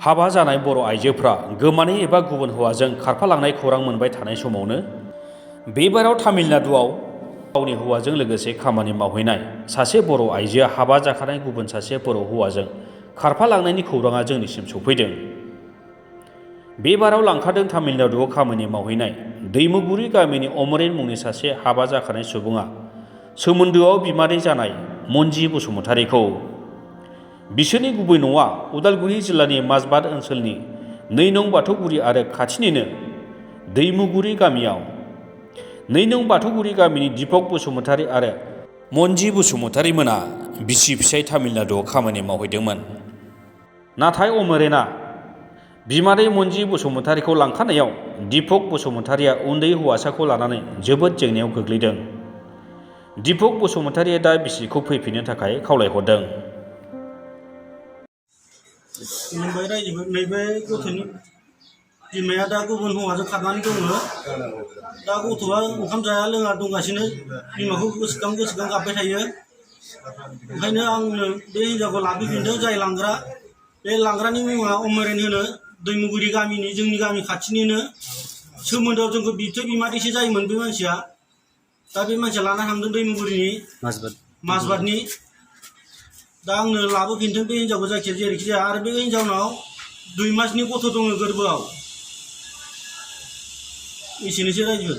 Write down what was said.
हाबा जानाय बर' आइजोफ्रा गोमानाय एबा गुबुन हौवाजों खारफालांनाय खौरां मोनबाय थानाय समावनो बेबाराव तामिलनाडुआव गावनि हौवाजों लोगोसे खामानि मावहैनाय सासे बर' आइजोआ हाबा जाखानाय गुबुन सासे बर' हौवाजों खारफालांनायनि खौराङा जोंनिसिम सफैदों। बेबाराव लांखारदों तामिलनाडुआव खामानि मावहैनाय दैमुगुरि गामिनि अमरेन मुंनि सासे हाबा जाखानाय सुबुङा सोमोन्दोआव बिमादै जानाय मन्जि बसुमतारीखौ। बिसोरनि गुबै न'आ उदालगुरि जिल्लानि माजबाद ओनसोलनि 2 नं बाथौगुरि आरो खाथिनिनो दैमुगुरि गामियाव। 2 नं बाथौगुरि गामिनि दिपक बसुमतारी आरो मन्जि बसुमतारी मोना बिसि फिसाय तामिलनाडुआव खामानि मावहैदोंमोन। नाथाय अमरेना बिमादै मन्जि बसुमतारीखौ लांखानायाव दिपक बसुमतारीया उन्दै हौवासाखौ लानानै जोबोद जेंनायाव गोग्लैदों। दिपक बसुमतारीया दा बिसिखौ फैफिननो थाखाय खावलायहरदों। खुलुमबाय रायजोफोर, नैबे गथ'नि बिमाया दा गुबुन हौवाजों खारनानै दङ। दा गथ'आ ओंखाम जाया लोङा दंगासिनो, बिमाखौ गोसोखां गाबबाय थायो। ओंखायनो आंनो बे हिनजावखौ लाबोफिनदों। जाय लांग्रा, बे लांग्रानि मुङा अमरेन होनो, दैमुगुरि गामिनि, जोंनि गामि खाथिनिनो। सोमोन्दोआव जोंखौ बिबथै बिमादैसो जायोमोन बे मानसिया। दा बे मानसिया लाना थांदों दैमुगुरिनि माजबादनि। दा आंनो लाबोफिनदों बे हिनजावखौ जायखिया जेरैखि जाया। आरो बे हिनजावनाव 2 मासनि गथ' दङ गोरबोआव। एसेनोसै रायजो।